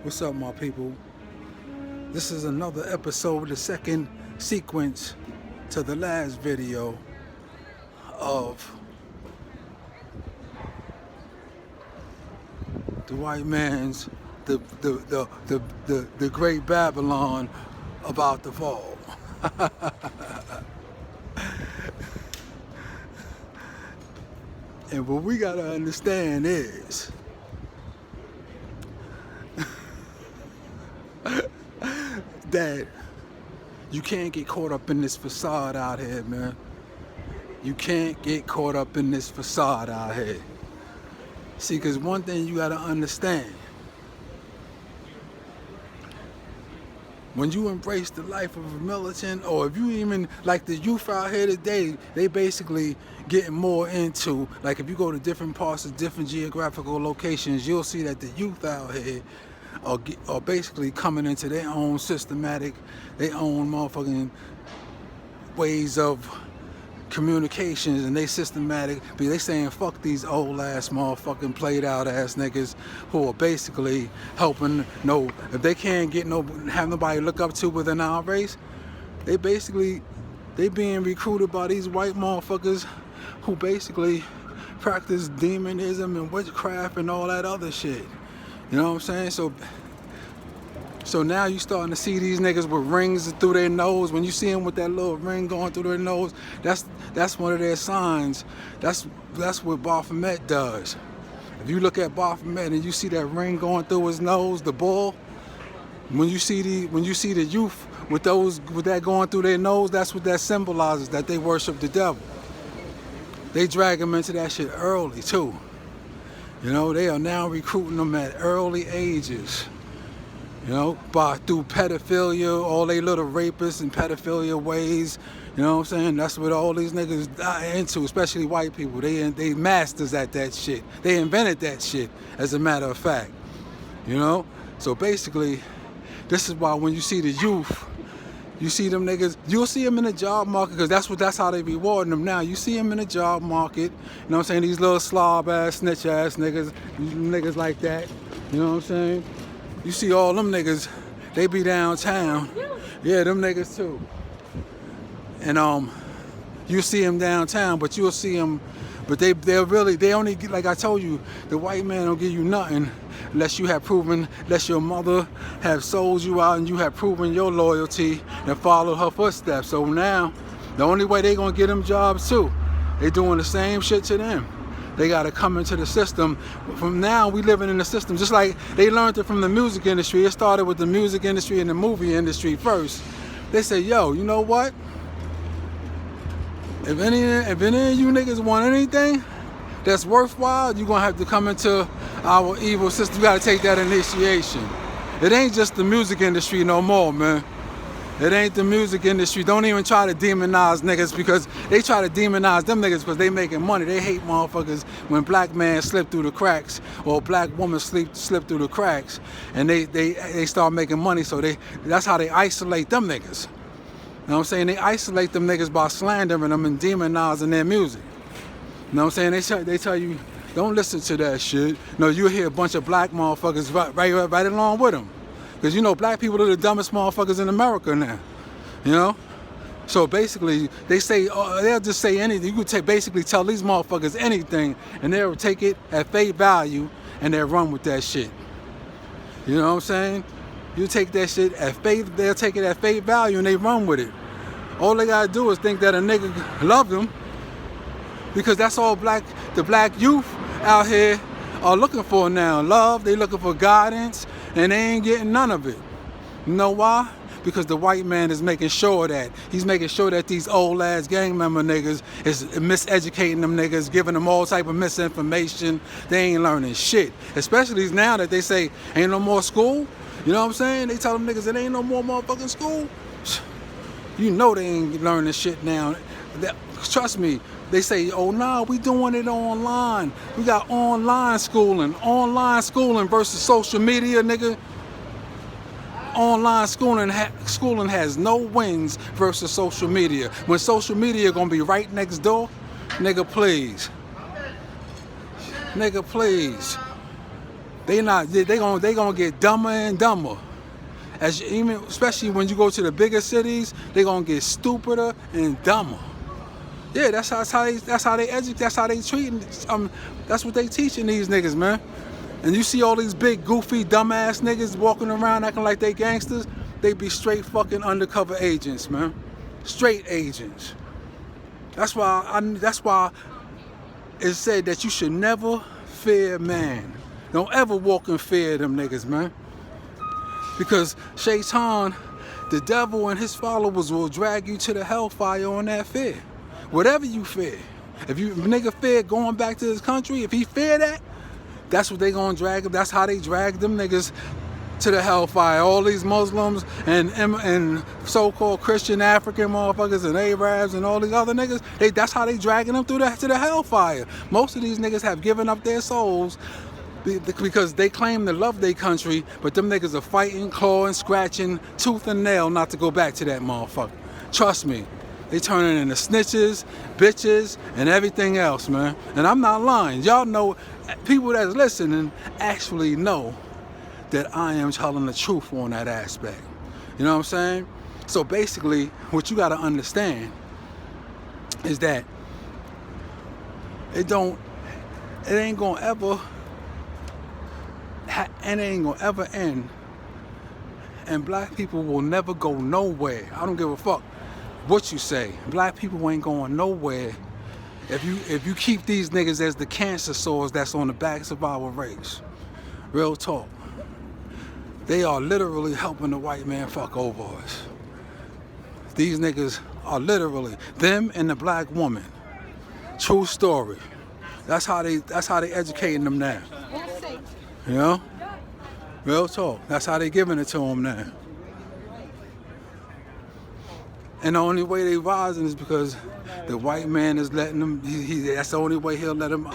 What's up, my people? This is another episode, the second sequence to the last video of the white man's the great Babylon about to fall. And what we gotta understand is that you can't get caught up in this facade out here, man. You can't get caught up in this facade out here. See, because one thing you gotta understand, when you embrace the life of a militant, or if you even, like the youth out here today, they basically getting more into, like if you go to different parts of different geographical locations, you'll see that the youth out here are basically coming into their own systematic, their own motherfucking ways of communications, and they systematic, but they saying fuck these old ass motherfucking played out ass niggas who are basically helping if they can't have nobody look up to within our race, they being recruited by these white motherfuckers who basically practice demonism and witchcraft and all that other shit. You know what I'm saying? So now you starting to see these niggas with rings through their nose. When you see them with that little ring going through their nose, that's one of their signs. That's what Baphomet does. If you look at Baphomet and you see that ring going through his nose, the bull, when you see the youth with that going through their nose, that's what that symbolizes, that they worship the devil. They drag them into that shit early too. You know, they are now recruiting them at early ages. You know, through pedophilia, all they little rapists and pedophilia ways. You know what I'm saying? That's what all these niggas die into, especially white people. They masters at that shit. They invented that shit, as a matter of fact. You know? So basically, this is why when you see the youth, you see them niggas, you'll see them in the job market, because that's how they rewarding them now. You see them in the job market, you know what I'm saying? These little slob ass, snitch ass niggas like that. You know what I'm saying? You see all them niggas, they be downtown. Yeah, them niggas too. And you see them downtown, but you'll see them, but they only, like I told you, the white man don't give you nothing unless your mother have sold you out and you have proven your loyalty and followed her footsteps. So now, the only way they gonna get them jobs too, they doing the same shit to them. They gotta come into the system. From now, we living in the system, just like they learned it from the music industry. It started with the music industry and the movie industry first. They say, yo, you know what? If any of you niggas want anything that's worthwhile, you're gonna have to come into our evil system. You gotta take that initiation. It ain't just the music industry no more, man. It ain't the music industry. Don't even try to demonize niggas, because they try to demonize them niggas because they making money. They hate motherfuckers when black man slip through the cracks, or black woman slip through the cracks, and they start making money. So that's how they isolate them niggas. You know what I'm saying? They isolate them niggas by slandering them and demonizing their music. You know what I'm saying? They tell you, don't listen to that shit. No, you'll hear a bunch of black motherfuckers right along with them. Because, you know, black people are the dumbest motherfuckers in America now. You know? So basically, they'll just say anything. You could basically tell these motherfuckers anything, and they'll take it at face value, and they'll run with that shit. You know what I'm saying? You take that shit they'll take it at face value, and they run with it. All they gotta do is think that a nigga love them, because that's all the black youth out here are looking for now. Love, they looking for guidance, and they ain't getting none of it. You know why? Because the white man is making sure that these old ass gang member niggas is miseducating them niggas, giving them all type of misinformation. They ain't learning shit. Especially now that they say ain't no more school. You know what I'm saying? They tell them niggas it ain't no more motherfucking school. You know they ain't learning shit now. Trust me. They say, oh nah, we doing it online. We got online schooling. Online schooling versus social media, nigga. Online schooling has no wins versus social media. When social media gonna be right next door, nigga please. They gonna get dumber and dumber. Especially when you go to the bigger cities, they gonna get stupider and dumber. Yeah, that's how they educate. That's how they treating. That's what they teaching these niggas, man. And you see all these big, goofy, dumbass niggas walking around acting like they gangsters. They be straight fucking undercover agents, man. Straight agents. That's why it's said that you should never fear man. Don't ever walk in fear of them niggas, man. Because Shaitan, the devil and his followers will drag you to the hellfire on that fear. Whatever you fear. If nigga fear going back to his country, if he fear that, that's what they gonna drag him. That's how they drag them niggas to the hellfire. All these Muslims and so-called Christian African motherfuckers and Arabs and all these other niggas, that's how they dragging them to the hellfire. Most of these niggas have given up their souls because they claim to love their country, but them niggas are fighting, clawing, scratching, tooth and nail not to go back to that motherfucker. Trust me, they turning into snitches, bitches, and everything else, man. And I'm not lying. Y'all know, people that's listening actually know that I am telling the truth on that aspect. You know what I'm saying? So basically, what you gotta understand is that it ain't gonna ever end, and black people will never go nowhere. I don't give a fuck what you say. Black people ain't going nowhere if you keep these niggas as the cancer sores that's on the backs of our race. Real talk. They are literally helping the white man fuck over us. These niggas are literally them and the black woman. True story. That's how they educating them now. You know? Real talk. That's how they giving it to them now. And the only way they rising is because the white man is letting them, that's the only way he'll let them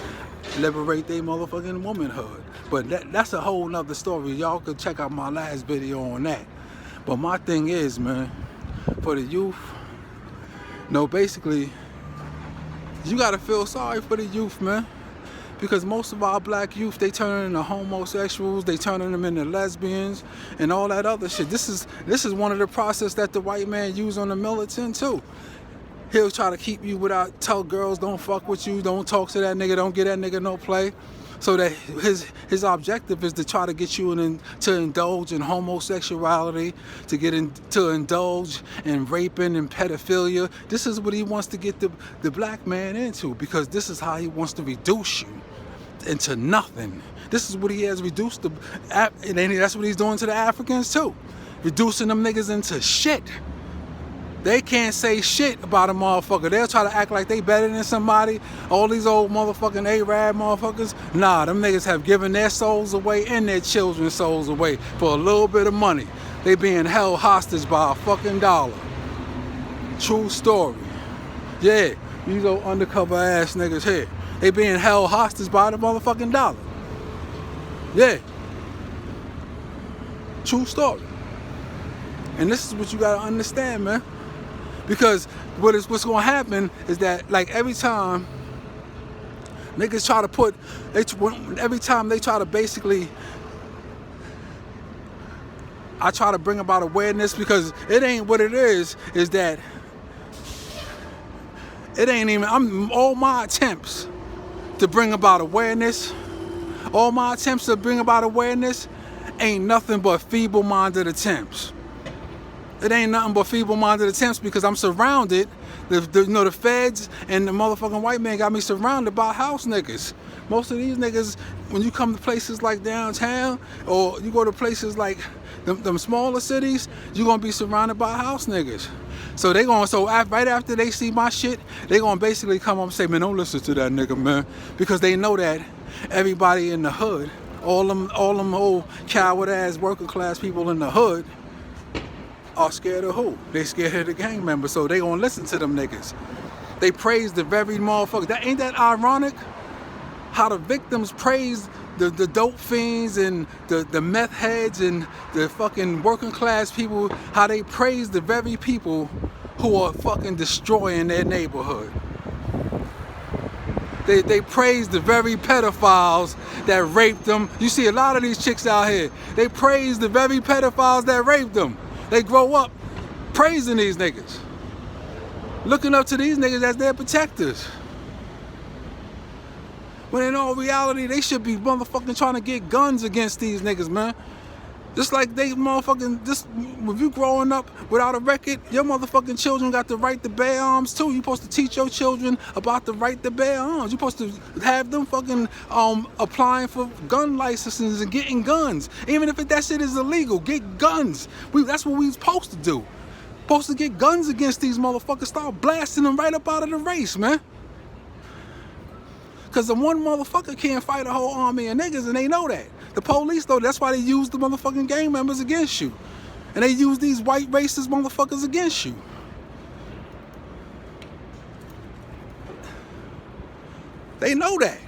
liberate their motherfucking womanhood. But that's a whole nother story. Y'all could check out my last video on that. But my thing is, man, for the youth, basically, you gotta feel sorry for the youth, man. Because most of our black youth, they turn into homosexuals, they turning them into lesbians, and all that other shit. This is one of the process that the white man use on the militant too. He'll try to keep you tell girls don't fuck with you, don't talk to that nigga, don't get that nigga no play. So that his objective is to try to get you to indulge in homosexuality, to indulge in raping and pedophilia. This is what he wants to get the black man into, because this is how he wants to reduce you into nothing. This is what he has reduced and that's what he's doing to the Africans too. Reducing them niggas into shit. They can't say shit about a motherfucker. They'll try to act like they better than somebody. All these old motherfucking Arab motherfuckers. Nah, them niggas have given their souls away and their children's souls away for a little bit of money. They being held hostage by a fucking dollar. True story. Yeah, these old undercover ass niggas here. They being held hostage by the motherfucking dollar. Yeah. True story. And this is what you gotta understand, man. Because what's gonna happen is that, like, every time niggas try to every time they try to basically, I try to bring about awareness, because it ain't what it is that it ain't even, all my attempts to bring about awareness, ain't nothing but feeble-minded attempts. It ain't nothing but feeble-minded attempts, because I'm surrounded. The feds and the motherfucking white man got me surrounded by house niggas. Most of these niggas, when you come to places like downtown, or you go to places like them smaller cities, you're gonna be surrounded by house niggas. So right after they see my shit, they gonna basically come up and say, man, don't listen to that nigga, man, because they know that everybody in the hood, all them old coward ass working class people in the hood, are scared of who? They scared of the gang members, so they gonna listen to them niggas. They praise the very motherfuckers. Ain't that ironic? How the victims praise the dope fiends and the meth heads and the fucking working class people, how they praise the very people who are fucking destroying their neighborhood. They praise the very pedophiles that raped them. You see a lot of these chicks out here. They praise the very pedophiles that raped them. They grow up praising these niggas, looking up to these niggas as their protectors. When in all reality, they should be motherfucking trying to get guns against these niggas, man. Just like they motherfucking, just if you growing up without a record, your motherfucking children got the right to bear arms too. You supposed to teach your children about the right to bear arms. You supposed to have them fucking applying for gun licenses and getting guns. Even if that shit is illegal, get guns. That's what we supposed to do. Supposed to get guns against these motherfuckers. Start blasting them right up out of the race, man. Because the one motherfucker can't fight a whole army of niggas, and they know that. The police, though, that's why they use the motherfucking gang members against you. And they use these white racist motherfuckers against you. They know that.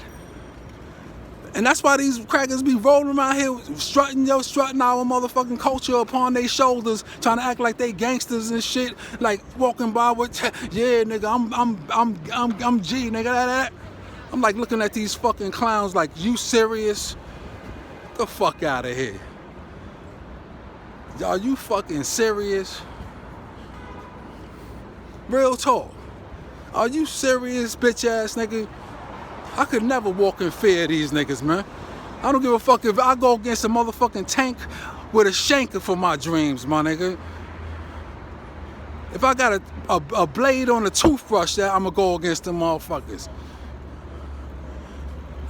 And that's why these crackers be rolling around here strutting our motherfucking culture upon their shoulders, trying to act like they gangsters and shit, like walking by with, yeah, nigga, I'm G, nigga. I'm like looking at these fucking clowns like, you serious? Get the fuck out of here. Are you fucking serious? Real talk. Are you serious, bitch ass nigga? I could never walk in fear of these niggas, man. I don't give a fuck if I go against a motherfucking tank with a shanker for my dreams, my nigga. If I got a blade on a toothbrush, that I'ma go against them motherfuckers.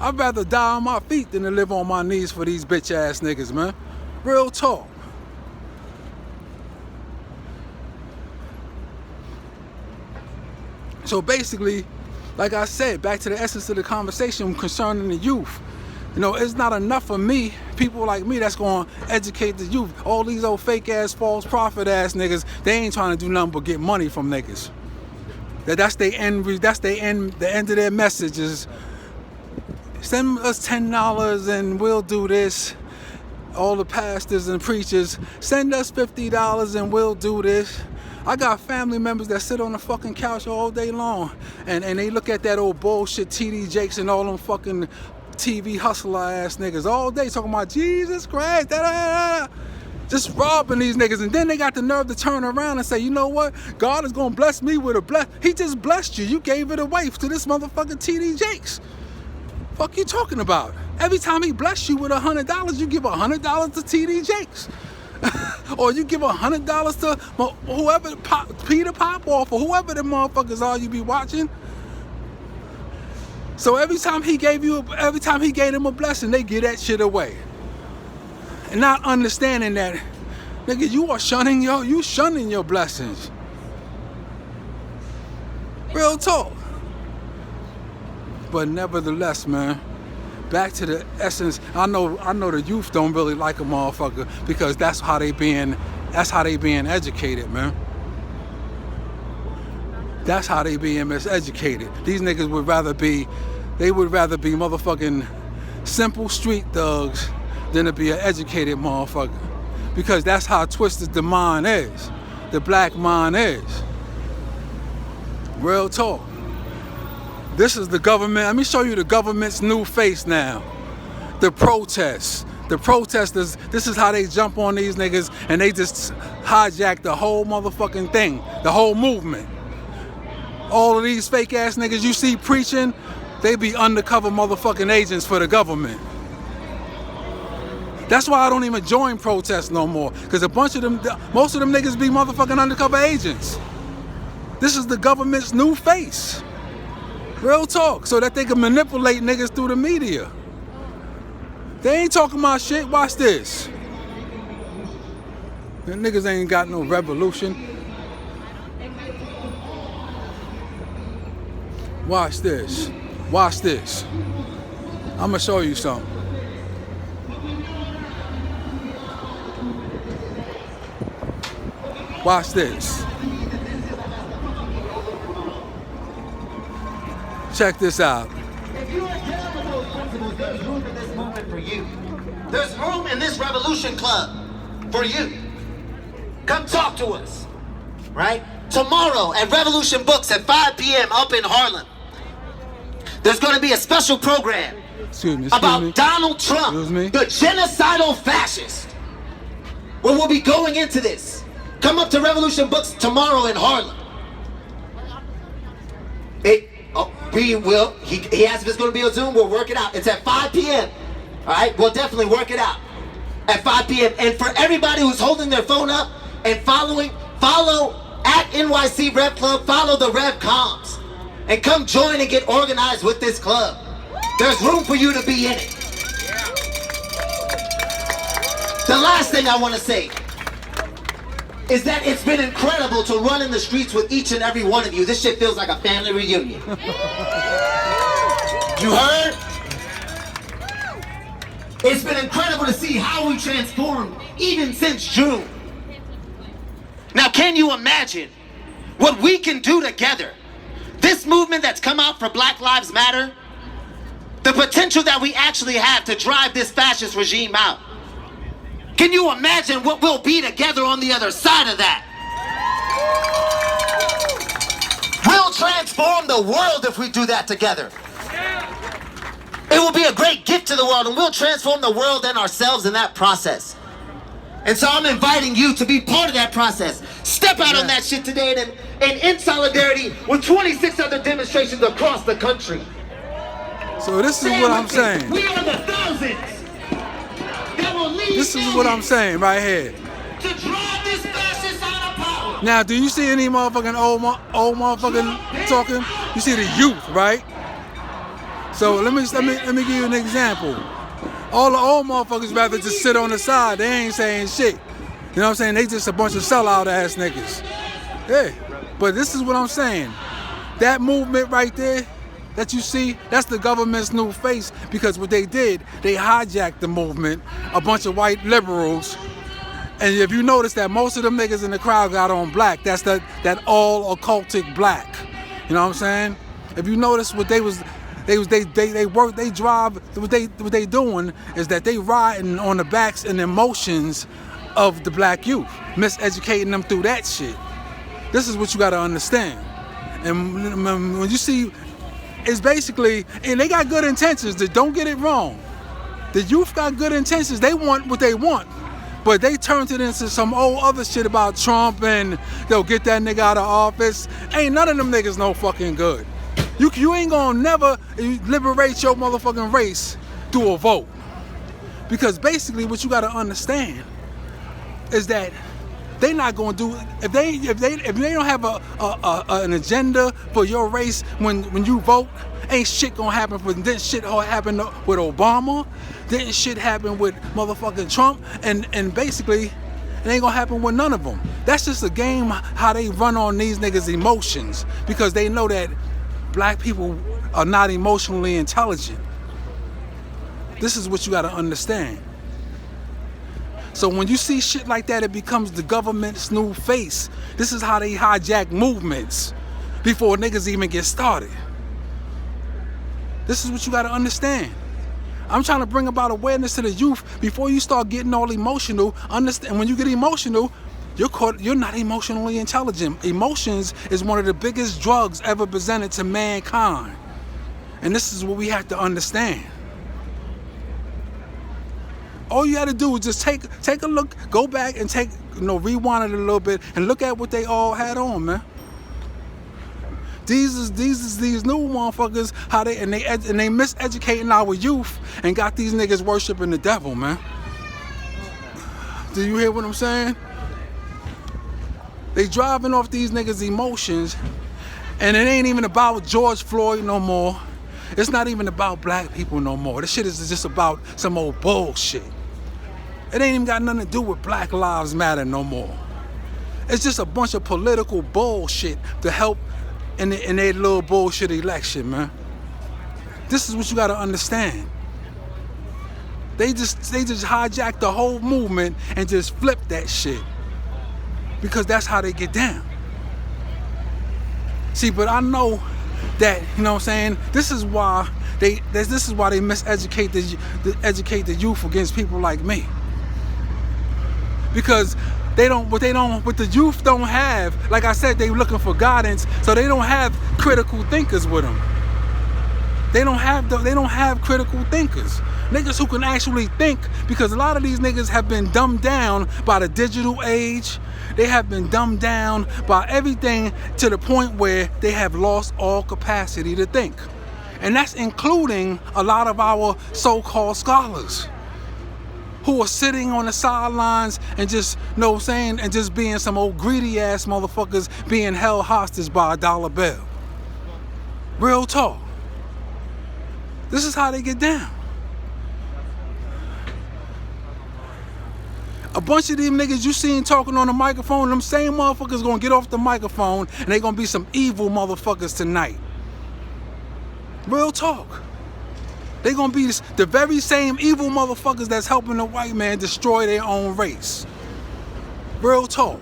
I'd rather die on my feet than to live on my knees for these bitch ass niggas, man. Real talk. So basically, like I said, back to the essence of the conversation concerning the youth. You know, it's not enough for me, people like me, that's going to educate the youth. All these old fake ass, false prophet ass niggas, they ain't trying to do nothing but get money from niggas. That's the end of their message is, send us $10 and we'll do this. All the pastors and preachers, send us $50 and we'll do this. I got family members that sit on the fucking couch all day long and they look at that old bullshit TD Jakes and all them fucking TV hustler ass niggas all day talking about Jesus Christ, just robbing these niggas, and then they got the nerve to turn around and say, you know what, God is gonna bless me with a bless. He just blessed you. You gave it away to this motherfucking TD Jakes. Fuck you talking about? Every time he bless you with $100, you give $100 to TD Jakes. Or you give $100 to whoever, Peter Popoff, or whoever the motherfuckers are you be watching. So every time he gave them a blessing, they give that shit away. And not understanding that, nigga, you shunning your blessings. Real talk. But nevertheless, man, back to the essence. I know the youth don't really like a motherfucker because that's how they being educated, man. That's how they being miseducated. These niggas would rather be motherfucking simple street thugs than to be an educated motherfucker. Because that's how twisted the mind is. The black mind is. Real talk. This is the government. Let me show you the government's new face now. The protests. The protesters, this is how they jump on these niggas and they just hijack the whole motherfucking thing. The whole movement. All of these fake ass niggas you see preaching, they be undercover motherfucking agents for the government. That's why I don't even join protests no more. Because most of them niggas be motherfucking undercover agents. This is the government's new face. Real talk, so that they can manipulate niggas through the media. They ain't talking about shit. Watch this. The niggas ain't got no revolution. Watch this. Watch this. I'm gonna show you something. Watch this. Check this out. If you adhere to those principles, there's room in this movement for you. There's room in this revolution club for you. Come talk to us, right? Tomorrow at Revolution Books at 5 p.m. up in Harlem. there's going to be a special program about Donald Trump, the genocidal fascist, where we'll be going into this. Come up to Revolution Books tomorrow in Harlem. He asked if it's going to be a Zoom. We'll work it out. It's at 5 p.m. All right, we'll definitely work it out at 5 p.m. And for everybody who's holding their phone up and follow at NYC Rev Club, follow the Rev Comms, and come join and get organized with this club. There's room for you to be in it. The last thing I want to say is that it's been incredible to run in the streets with each and every one of you. This shit feels like a family reunion. You heard? It's been incredible to see how we transformed even since June. Now, can you imagine what we can do together? This movement that's come out for Black Lives Matter, the potential that we actually have to drive this fascist regime out. Can you imagine what we'll be together on the other side of that? We'll transform the world if we do that together. It will be a great gift to the world, and we'll transform the world and ourselves in that process. And so I'm inviting you to be part of that process. Step out on that shit today and in solidarity with 26 other demonstrations across the country. So this is what I'm saying. We are the thousands. This is what I'm saying right here. To drive this fascist out of power. Now, do you see any motherfucking old motherfucking talking? You see the youth, right? So let me give you an example. All the old motherfuckers rather just sit on the side. They ain't saying shit. You know what I'm saying? They just a bunch of sellout ass niggas. Yeah. But this is what I'm saying. That movement right there that you see, that's the government's new face, because what they did, they hijacked the movement, a bunch of white liberals, and if you notice that most of them niggas in the crowd got on black, that's that all occultic black. You know what I'm saying? If you notice what they doing is that they riding on the backs and emotions of the black youth, miseducating them through that shit. This is what you gotta understand. And when you see, it's basically, and they got good intentions, don't get it wrong. The youth got good intentions, they want what they want. But they turned it into some old other shit about Trump and they'll get that nigga out of office. Ain't none of them niggas no fucking good. You ain't gonna never liberate your motherfucking race through a vote. Because basically what you gotta understand is that they not gonna do, if they don't have an agenda for your race when you vote, ain't shit gonna happen for them. Didn't shit happen with Obama? Didn't shit happen with motherfucking Trump? And basically, it ain't gonna happen with none of them. That's just a game how they run on these niggas' emotions, because they know that black people are not emotionally intelligent. This is what you gotta understand. So when you see shit like that, it becomes the government's new face. This is how they hijack movements before niggas even get started. This is what you gotta understand. I'm trying to bring about awareness to the youth before you start getting all emotional. Understand, when you get emotional, you're not emotionally intelligent. Emotions is one of the biggest drugs ever presented to mankind. And this is what we have to understand. All you gotta do is just take a look, go back and rewind it a little bit and look at what they all had on, man. These new motherfuckers, how they miseducating our youth and got these niggas worshiping the devil, man. Do you hear what I'm saying? They driving off these niggas' emotions, and it ain't even about George Floyd no more. It's not even about black people no more. This shit is just about some old bullshit. It ain't even got nothing to do with Black Lives Matter no more. It's just a bunch of political bullshit to help in their little bullshit election, man. This is what you gotta understand. They just hijacked the whole movement and just flipped that shit, because that's how they get down. See, but I know that, you know what I'm saying, this is why they miseducate the youth against people like me. Because what the youth don't have, like I said, they looking for guidance, so they don't have critical thinkers with them. They don't have critical thinkers. Niggas who can actually think, because a lot of these niggas have been dumbed down by the digital age. They have been dumbed down by everything to the point where they have lost all capacity to think. And that's including a lot of our so-called scholars who are sitting on the sidelines and just, you know what I'm saying, and just being some old greedy ass motherfuckers being held hostage by a dollar bill. Real talk. This is how they get down. A bunch of them niggas you seen talking on the microphone, them same motherfuckers gonna get off the microphone and they gonna be some evil motherfuckers tonight. Real talk. They gonna be the very same evil motherfuckers that's helping the white man destroy their own race. Real talk.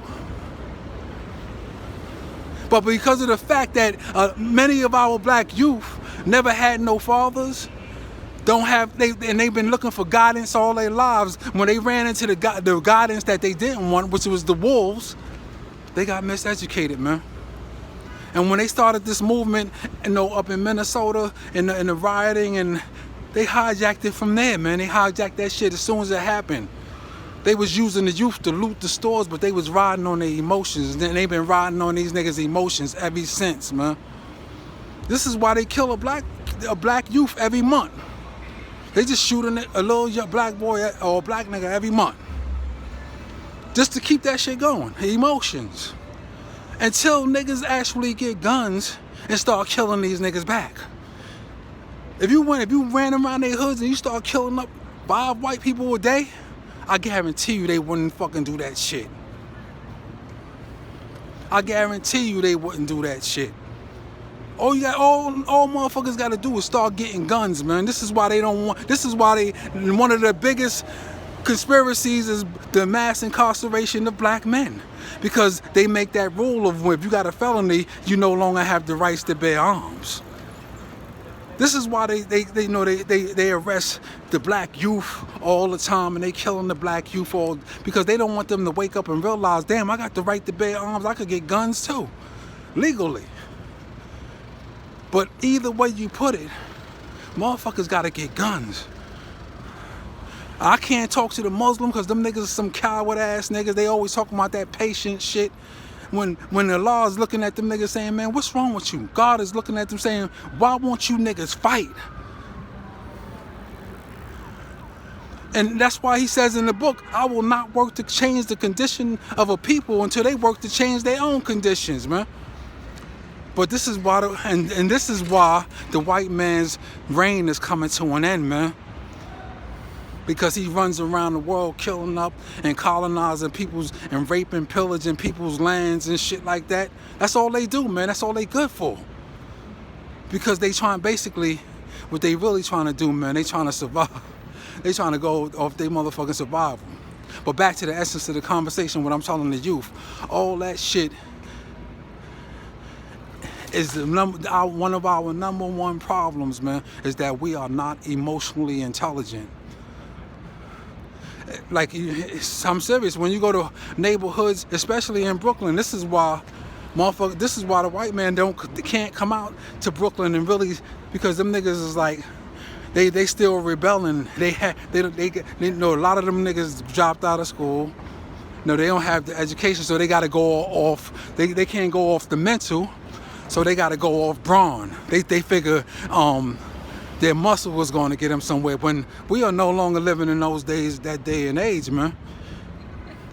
But because of the fact that many of our black youth never had no fathers, and they've been looking for guidance all their lives. When they ran into the guidance that they didn't want, which was the wolves, they got miseducated, man. And when they started this movement, you know, up in Minnesota, in the rioting, and they hijacked it from there, man. They hijacked that shit as soon as it happened. They was using the youth to loot the stores, but they was riding on their emotions. And they've been riding on these niggas' emotions ever since, man. This is why they kill a black youth every month. They just shoot a little black boy or a black nigga every month. Just to keep that shit going. Emotions. Until niggas actually get guns and start killing these niggas back. If you ran around their hoods and you start killing up 5 white people a day, I guarantee you they wouldn't fucking do that shit. I guarantee you they wouldn't do that shit. All motherfuckers gotta do is start getting guns, man. This is why one of the biggest conspiracies is the mass incarceration of black men. Because they make that rule of if you got a felony, you no longer have the rights to bear arms. This is why they arrest the black youth all the time, and they killing the black youth because they don't want them to wake up and realize, damn, I got the right to bear arms. I could get guns too, legally. But either way you put it, motherfuckers gotta get guns. I can't talk to the Muslim because them niggas are some coward ass niggas. They always talking about that patient shit. When the law is looking at them niggas saying, man, what's wrong with you? God is looking at them saying, why won't you niggas fight? And that's why he says in the book, I will not work to change the condition of a people until they work to change their own conditions, man. But this is why, this is why the white man's reign is coming to an end, man. Because he runs around the world killing up and colonizing people's and raping, pillaging people's lands and shit like that. That's all they do, man. That's all they good for. Because they trying, basically, what they really trying to do, man, they trying to survive. They trying to go off their motherfucking survival. But back to the essence of the conversation, what I'm telling the youth, all that shit is one of our number one problems, man, is that we are not emotionally intelligent. Like, I'm serious. When you go to neighborhoods, especially in Brooklyn, this is why the white man can't come out to Brooklyn and really, because them niggas is like, they still rebelling. They know a lot of them niggas dropped out of school. No, they don't have the education, so they got to go off. They can't go off the mental. So they got to go off brawn. They figure their muscle was going to get them somewhere. When we are no longer living in those days, that day and age, man.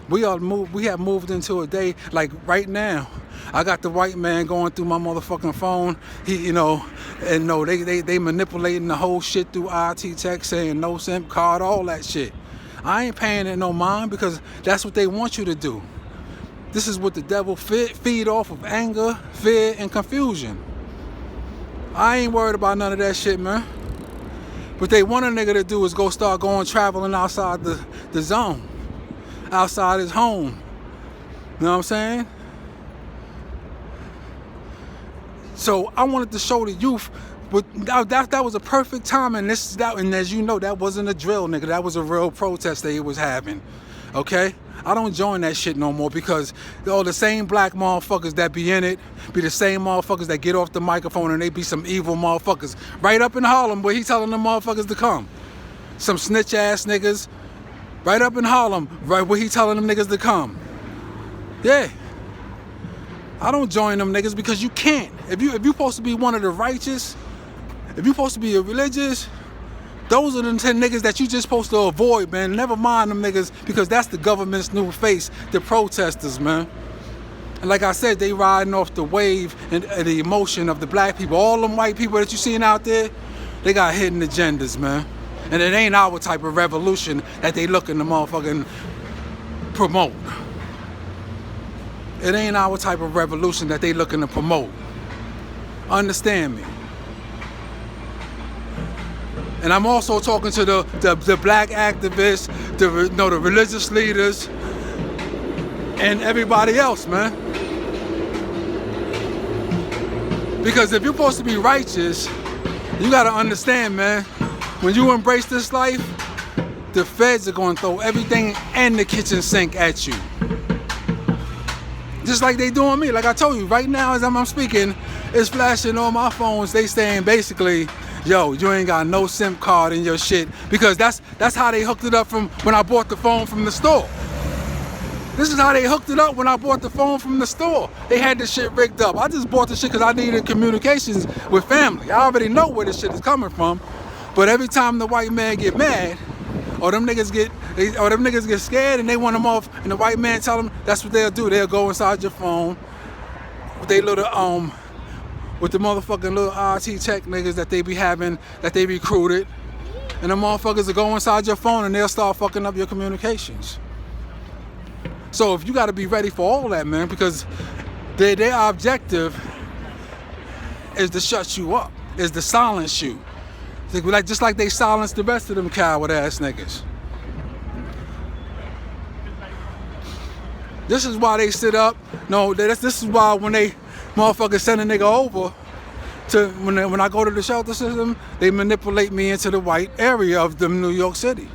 We have moved into a day like right now. I got the white man going through my motherfucking phone. They manipulating the whole shit through IT tech, saying no SIM card, all that shit. I ain't paying it no mind because that's what they want you to do. This is what the devil feed off of: anger, fear, and confusion. I ain't worried about none of that shit, man. What they want a nigga to do is start traveling outside the zone, outside his home. You know what I'm saying? So I wanted to show the youth, but that was a perfect time, and as you know, that wasn't a drill, nigga. That was a real protest they was having. Okay? I don't join that shit no more because the same black motherfuckers that be in it be the same motherfuckers that get off the microphone and they be some evil motherfuckers. Right up in Harlem where he telling them motherfuckers to come. Some snitch ass niggas. Right up in Harlem, right where he telling them niggas to come. Yeah. I don't join them niggas because you can't. If you supposed to be one of the righteous, if you supposed to be a religious, those are the 10 niggas that you just supposed to avoid, man. Never mind them niggas because that's the government's new face, the protesters, man. And like I said, they riding off the wave and the emotion of the black people. All them white people that you seeing out there, they got hidden agendas, man. And it ain't our type of revolution that they looking to motherfucking promote. It ain't our type of revolution that they looking to promote. Understand me. And I'm also talking to the black activists, the religious leaders, and everybody else, man. Because if you're supposed to be righteous, you gotta understand, man. When you embrace this life, the feds are gonna throw everything and the kitchen sink at you. Just like they doing me. Like I told you, right now as I'm speaking, it's flashing on my phones. They saying basically, yo, you ain't got no SIM card in your shit. Because that's how they hooked it up from when I bought the phone from the store. This is how they hooked it up when I bought the phone from the store. They had this shit rigged up. I just bought the shit because I needed communications with family. I already know where this shit is coming from. But every time the white man get mad, or them niggas get scared and they want them off, and the white man tell them that's what they'll do. They'll go inside your phone with they little with the motherfucking little IT tech niggas that they be having, that they recruited, and the motherfuckers will go inside your phone and they'll start fucking up your communications. So if you got to be ready for all that, man, because their objective is to shut you up, is to silence you. Like, just like they silenced the rest of them coward ass niggas. This is why they sit up. No, this is why when they motherfuckers send a nigga over to when I go to the shelter system, they manipulate me into the white area of the New York City.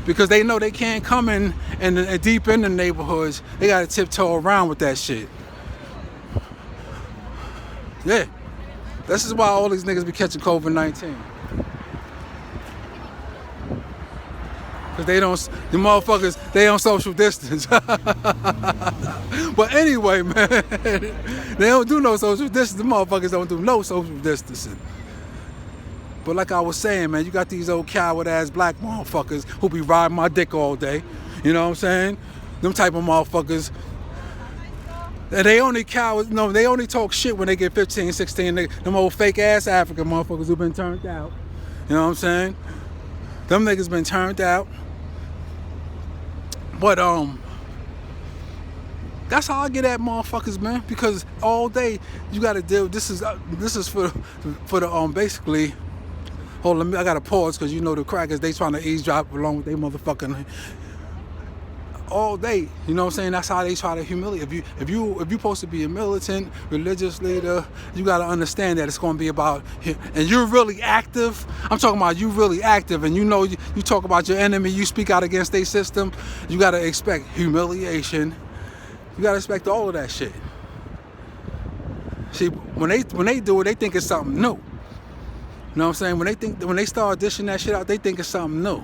Because they know they can't come in deep in the neighborhoods. They gotta tiptoe around with that shit. Yeah. This is why all these niggas be catching COVID-19. Because the motherfuckers, they on social distance. But anyway, man, they don't do no social distance. The motherfuckers don't do no social distancing. But like I was saying, man, you got these old coward ass black motherfuckers who be riding my dick all day. You know what I'm saying? Them type of motherfuckers. And they only cowards, no, they only talk shit when they get 15, 16. Them old fake ass African motherfuckers who been turned out. You know what I'm saying? Them niggas been turned out. But that's how I get at motherfuckers, man. Because all day you gotta deal. This is for the basically. Hold on, I gotta pause because you know the crackers, they trying to eavesdrop along with they motherfucking all day. You know what I'm saying? That's how they try to humiliate. If you supposed to be a militant, religious leader, you gotta understand that it's gonna be about him. And you're really active. I'm talking about you really active, and you know you talk about your enemy, you speak out against their system, you gotta expect humiliation. You gotta expect all of that shit. See, when they do it, they think it's something new. You know what I'm saying? When they start dishing that shit out, they think it's something new.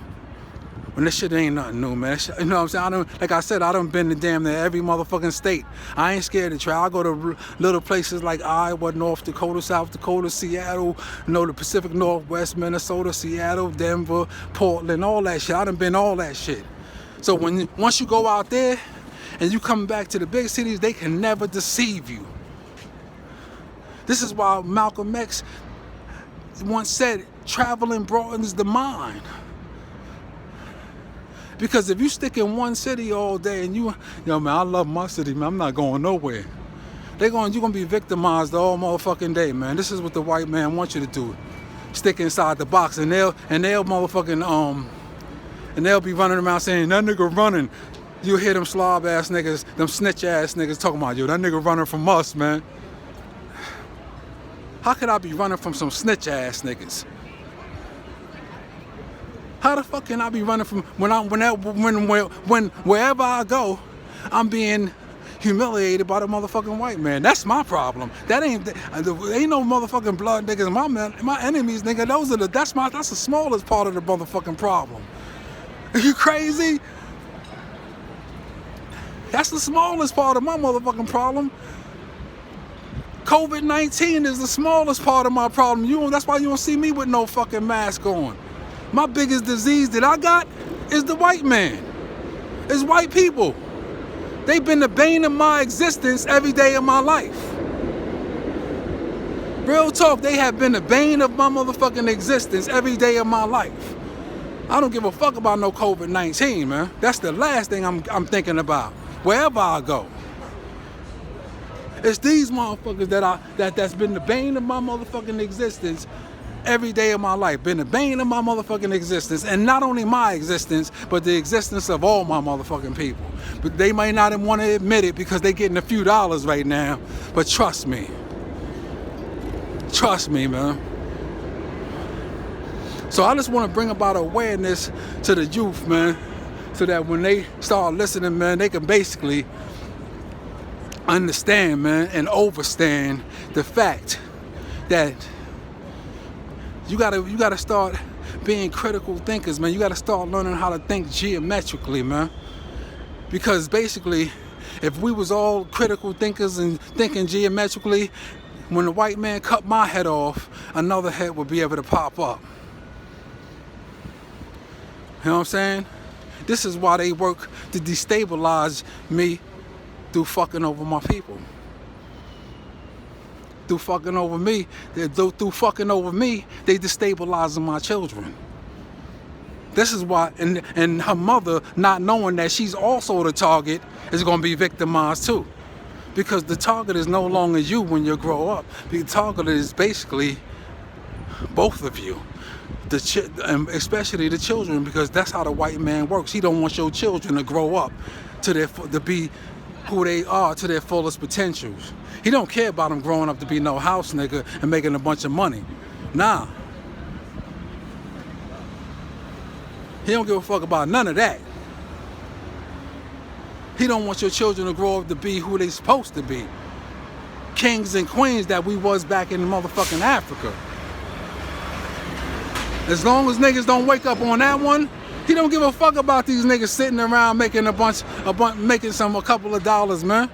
When this shit ain't nothing new, man. You know what I'm saying? Like I said, I done been to damn near every motherfucking state. I ain't scared to try. I go to little places like Iowa, North Dakota, South Dakota, Seattle, the Pacific Northwest, Minnesota, Seattle, Denver, Portland, all that shit. I done been all that shit. So once you go out there and you come back to the big cities, they can never deceive you. This is why Malcolm X once said, traveling broadens the mind. Because if you stick in one city all day and man, I love my city, man, I'm not going nowhere. You're gonna be victimized all motherfucking day, man. This is what the white man wants you to do. Stick inside the box, and they'll motherfucking and they'll be running around saying, that nigga running. You hear them slob ass niggas, them snitch ass niggas talking about, yo, that nigga running from us, man. How could I be running from some snitch ass niggas? How the fuck can I be running from when wherever I go, I'm being humiliated by the motherfucking white man? That's my problem. That ain't no motherfucking blood niggas. My enemies, nigga. That's the smallest part of the motherfucking problem. Are you crazy? That's the smallest part of my motherfucking problem. COVID-19 is the smallest part of my problem. That's why you don't see me with no fucking mask on. My biggest disease that I got is the white man. It's white people. They've been the bane of my existence every day of my life. Real talk, they have been the bane of my motherfucking existence every day of my life. I don't give a fuck about no COVID-19, man. That's the last thing I'm thinking about, wherever I go. It's these motherfuckers that's been the bane of my motherfucking existence every day of my life. Been the bane of my motherfucking existence. And not only my existence, but the existence of all my motherfucking people. But they might not want to admit it because they're getting a few dollars right now. But trust me. Trust me, man. So I just want to bring about awareness to the youth, man. So that when they start listening, man, they can basically understand, man, and overstand the fact that you gotta start being critical thinkers, man. You gotta start learning how to think geometrically, man. Because basically, if we was all critical thinkers and thinking geometrically, when the white man cut my head off, another head would be able to pop up. You know what I'm saying? This is why they work to destabilize me through fucking over my people. Through fucking over me, they destabilizing my children. This is why, and her mother, not knowing that she's also the target, is going to be victimized too. Because the target is no longer you when you grow up. The target is basically both of you. And especially the children, because that's how the white man works. He don't want your children to grow up to be who they are to their fullest potentials. He don't care about them growing up to be no house nigga and making a bunch of money. Nah. He don't give a fuck about none of that. He don't want your children to grow up to be who they supposed to be. Kings and queens that we was back in motherfucking Africa. As long as niggas don't wake up on that one, he don't give a fuck about these niggas sitting around making a couple of dollars, man.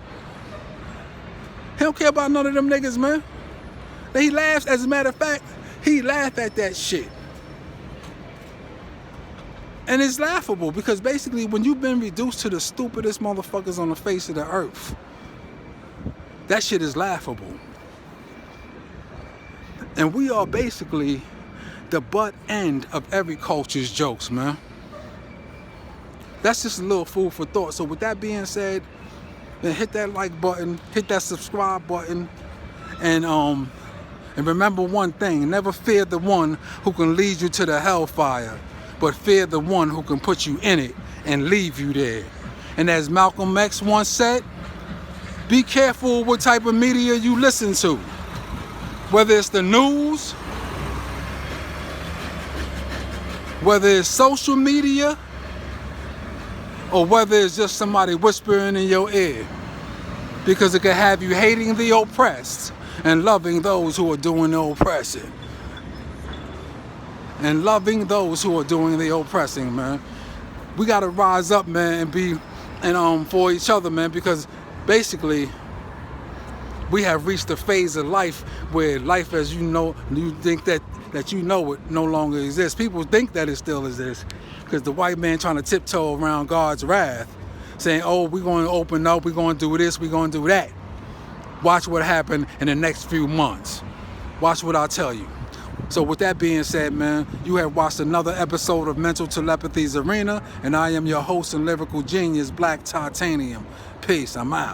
He don't care about none of them niggas, man. He laughs, as a matter of fact, he laughed at that shit. And it's laughable because basically when you've been reduced to the stupidest motherfuckers on the face of the earth, that shit is laughable. And we are basically the butt end of every culture's jokes, man. That's just a little food for thought. So with that being said, then hit that like button, hit that subscribe button, and remember one thing: never fear the one who can lead you to the hellfire, but fear the one who can put you in it and leave you there. And as Malcolm X once said, be careful what type of media you listen to. Whether it's the news, whether it's social media, or whether it's just somebody whispering in your ear. Because it can have you hating the oppressed and loving those who are doing the oppressing. And loving those who are doing the oppressing, man. We gotta rise up, man, and be for each other, man, because basically we have reached a phase of life where life as you know, you think that you know it no longer exists. People think that it still exists because the white man trying to tiptoe around God's wrath, saying, oh, we're going to open up, we're going to do this, we're going to do that. Watch what happened in the next few months. Watch what I tell you. So with that being said, man, you have watched another episode of Mental Telepathy's Arena, and I am your host and lyrical genius, Black Titanium. Peace, I'm out.